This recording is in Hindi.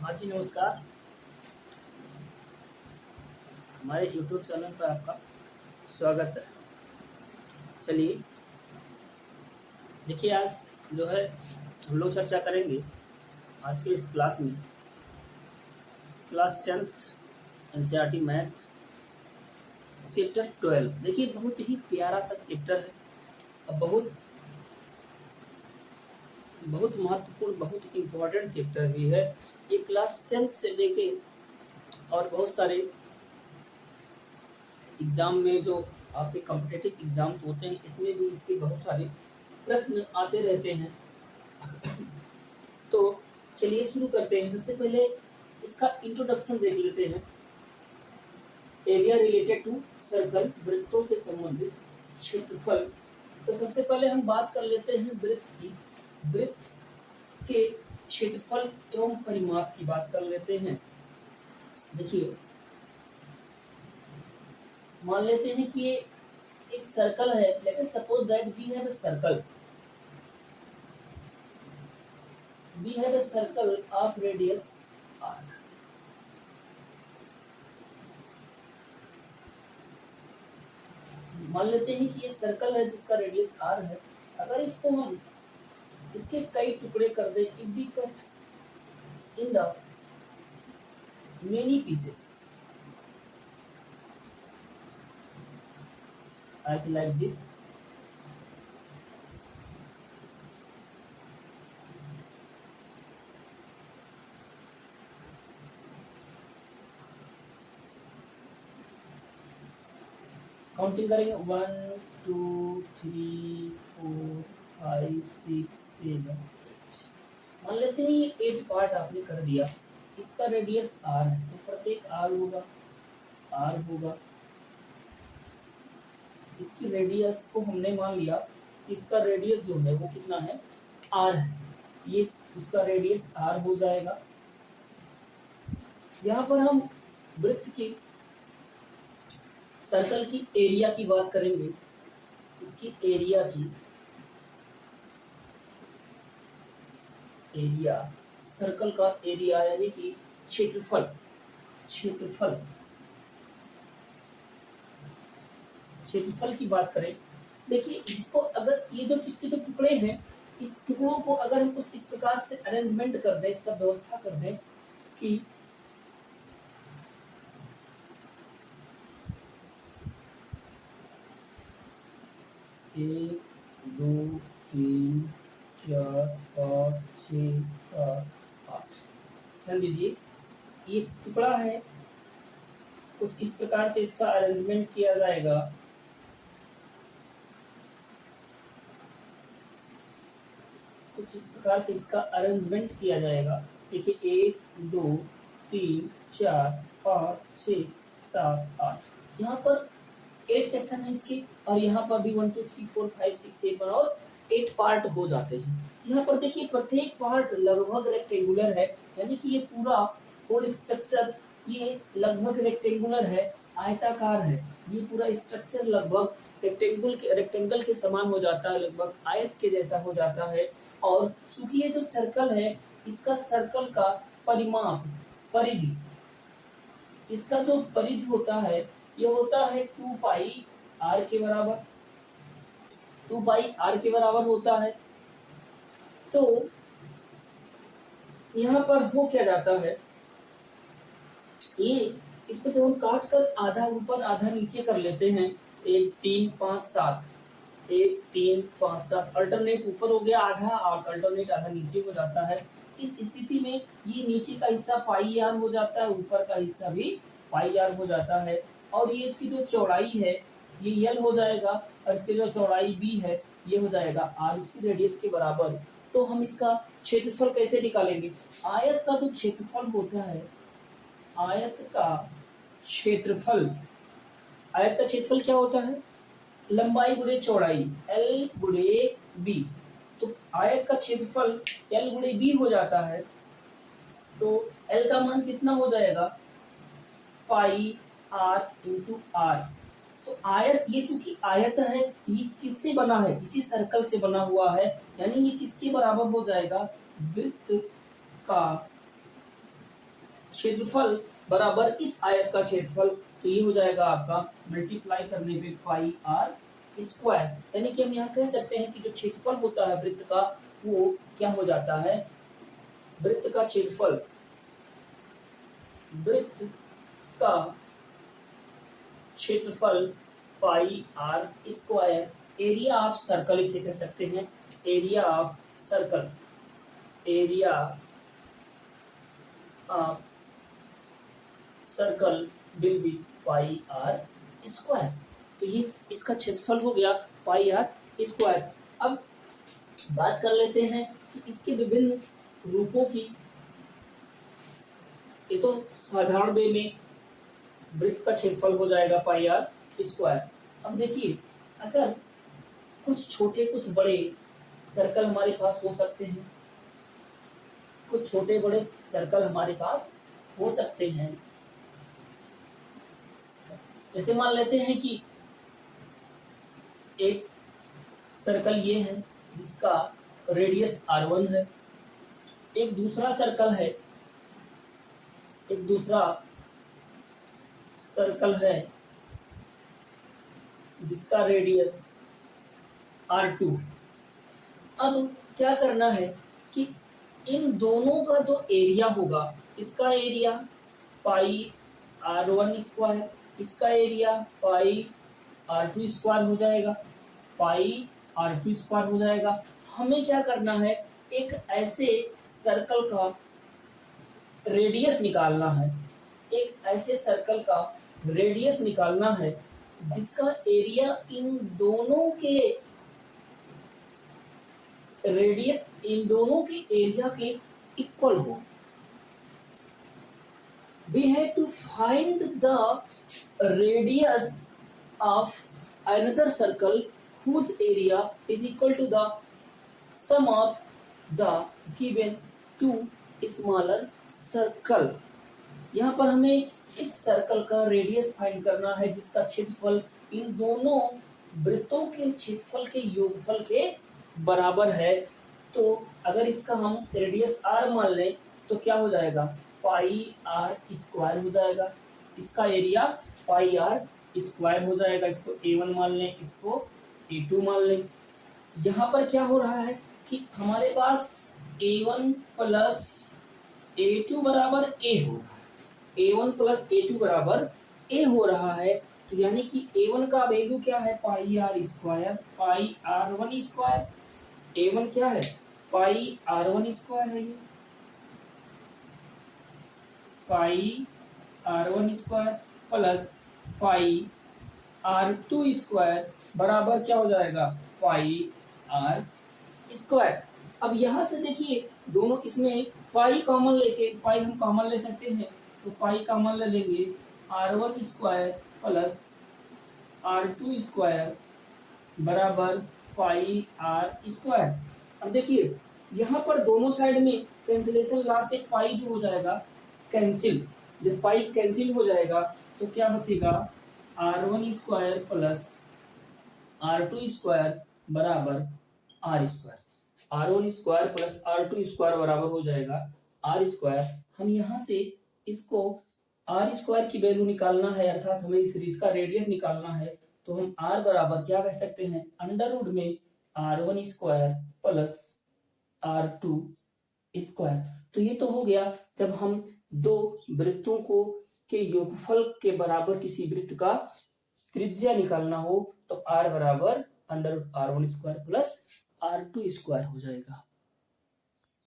हाँ जी, नमस्कार। हमारे यूट्यूब चैनल पर आपका स्वागत है। चलिए, देखिए आज जो है हम लोग चर्चा करेंगे आज के इस क्लास में class 10th NCERT math chapter 12। देखिए बहुत ही प्यारा सा चैप्टर है और बहुत बहुत महत्वपूर्ण, बहुत इम्पोर्टेंट चैप्टर भी है। ये क्लास 10th से लेके और बहुत सारे एग्जाम में जो आपके कॉम्पिटिटिव एग्जाम्स होते हैं इसमें भी इसके बहुत सारे प्रश्न आते रहते हैं। तो चलिए शुरू करते हैं। सबसे पहले इसका इंट्रोडक्शन देख लेते हैं। एरिया रिलेटेड टू सर्कल, वृत्तों से संबंधित क्षेत्रफल। तो सबसे पहले हम बात कर लेते हैं वृत्त की। वृत्त के क्षेत्रफल एवं परिमाप की बात कर लेते हैं। देखिए, मान लेते हैं कि ये एक सर्कल है। Let us suppose that we have a circle. We have a circle of radius r. मान लेते हैं कि ये सर्कल है जिसका रेडियस r है। अगर इसको हम इसके कई टुकड़े कर दें, if we cut in the many pieces as like this, counting करेंगे 1 2 3 4 5 6 7 8। मान लेते हैं ये 8 पार्ट आपने कर दिया। इसका रेडियस r है तो प्रत्येक r होगा, r होगा। इसकी रेडियस को हमने मान लिया, इसका रेडियस जो है वो कितना है, r है। ये उसका रेडियस r हो जाएगा। यहाँ पर हम वृत्त की, सर्कल की एरिया की बात करेंगे। इसकी एरिया की, एरिया सर्कल का एरिया यानी कि क्षेत्रफल, क्षेत्रफल क्षेत्रफल की बात करें। देखिए इसको, अगर ये जो इसके जो टुकड़े हैं, इस टुकड़ों को अगर हम कुछ इस प्रकार से अरेंजमेंट कर दें, इसका व्यवस्था कर दें कि 1 2 3 4 5 6 7 8। ध्यान दीजिए, ये टुकड़ा है, कुछ इस प्रकार से इसका अरेंजमेंट किया जाएगा। कुछ इस प्रकार से इसका अरेंजमेंट किया जाएगा। देखिए 1 2 3 4 5 6 7 8। यहाँ पर 8 सेक्शन है इसके, और यहाँ पर भी 1 2 3 4 5 6 7 और 8 पार्ट हो जाते हैं। यहाँ पर देखिए प्रत्येक पार्ट लगभग रेक्टेंगुलर है, यानी कि ये पूरा होल स्ट्रक्चर ये लगभग रेक्टेंगुलर है, आयताकार है। ये पूरा स्ट्रक्चर लगभग रेक्टेंगल के समान हो जाता है, लगभग आयत के जैसा हो जाता है। और चूंकि ये जो सर्कल है, इसका सर्कल का परिमाप, परिधि, इसका जो परिधि होता है ये होता है 2 पाई r के बराबर। 2 पाई r के बराबर होता है। तो यहाँ पर हो क्या जाता है, ये इसको जब हम काट कर आधा ऊपर आधा नीचे कर लेते हैं, 1 3 5 7, 1 3 5 7, अल्टरनेट ऊपर हो गया आधा और अल्टरनेट आधा नीचे हो जाता है। इस स्थिति में ये नीचे का हिस्सा पाई आर हो जाता है, ऊपर का हिस्सा भी पाई आर हो जाता है। और ये इसकी जो चौड़ाई है ये यल हो जाएगा, और इसकी जो चौड़ाई बी है ये हो जाएगा आर, इसकी रेडियस के बराबर। तो हम इसका क्षेत्रफल कैसे निकालेंगे? आयत का जो क्षेत्रफल होता है, आयत का क्षेत्रफल, आयत का क्षेत्रफल क्या होता है? लंबाई गुणे चौड़ाई, L गुणे B। तो आयत का क्षेत्रफल L गुणे B हो जाता है। तो L का मान कितना हो जाएगा? पाई R इंटू R। तो आयत, ये चूंकि आयत है, ये किससे बना है? इसी सर्कल से बना हुआ है, यानी ये किसके बराबर हो जाएगा? वृत्त का क्षेत्रफल बराबर इस आयत का क्षेत्रफल, तो ये हो जाएगा आपका मल्टीप्लाई करने पे पाई आर स्क्वायर। यानी कि हम यहाँ कह सकते हैं कि जो क्षेत्रफल होता है वृत्त का, वो क्या हो जाता है, वृत्त का क्षेत्रफल, वृत्त का क्षेत्रफल pi R square, area of circle इसे कह सकते हैं, area of circle, area of circle will be pi R square. तो ये इसका क्षेत्रफल हो गया पाई आर स्क्वायर। अब बात कर लेते हैं कि इसके विभिन्न रूपों की। ये तो साधारण वे में वृत्त का क्षेत्रफल हो जाएगा पाई आर स्क्वायर। अब देखिए, अगर कुछ छोटे कुछ बड़े सर्कल हमारे पास हो सकते हैं, कुछ छोटे बड़े सर्कल हमारे पास हो सकते हैं। जैसे मान लेते हैं कि एक सर्कल ये है जिसका रेडियस r1 है, एक दूसरा सर्कल है, एक दूसरा सर्कल है जिसका रेडियस r2। अब क्या करना है कि इन दोनों का जो एरिया होगा, इसका एरिया पाई r1 स्क्वायर, इसका एरिया पाई r2 स्क्वायर हो जाएगा, पाई r2 स्क्वायर हो जाएगा। हमें क्या करना है, एक ऐसे सर्कल का रेडियस निकालना है, एक ऐसे सर्कल का रेडियस निकालना है जिसका एरिया इन दोनों के एरिया के इक्वल हो। We have to find the radius of another circle whose area is equal to the sum of the given two smaller circle। यहाँ पर हमें इस सर्कल का रेडियस फाइंड करना है जिसका क्षेत्रफल इन दोनों वृत्तों के क्षेत्रफल के योगफल के बराबर है। तो अगर इसका हम रेडियस r मान लें तो क्या हो जाएगा, पाई आर स्क्वायर हो जाएगा, इसका एरिया पाई आर स्क्वायर हो जाएगा। इसको a1 मान लें, इसको a2 मान लें। यहाँ पर क्या हो रहा है कि हमारे पास a1 प्लस a2 बराबर a होगा, a1 प्लस a2 बराबर a हो रहा है। तो यानी कि a1 का वैल्यू क्या है, pi R square, pi r1 square. a1 क्या है, पाई r1 स्क्वायर है, ये pi r1 square plus pi r2 square बराबर क्या हो जाएगा, पाई r स्क्वायर। अब यहाँ से देखिए, दोनों इसमें पाई कॉमन लेके, पाई हम कॉमन ले सकते हैं, तो पाई कॉमन ले लेंगे, r1 square plus r2 square बराबर पाई r स्क्वायर। अब देखिए, यहाँ पर दोनों साइड में कैंसिलेशन लॉ से पाई जो हो जाएगा कैंसिल। जब पाई कैंसिल हो जाएगा तो क्या बचेगा, r1 square plus r2 square बराबर r square. r1 square plus r2 square बराबर हो जाएगा r स्क्वायर। हम यहाँ से इसको r स्क्वायर की वैल्यू निकालना है, अर्थात हमें इसका रेडियस निकालना है। तो हम r बराबर क्या कह सकते हैं, अंडर रूट में r1 square plus r2 square. तो ये तो हो गया जब हम दो वृत्तों को के योगफल के बराबर किसी वृत्त का त्रिज्या निकालना हो, तो r बराबर under root r1 square plus r2 square हो जाएगा।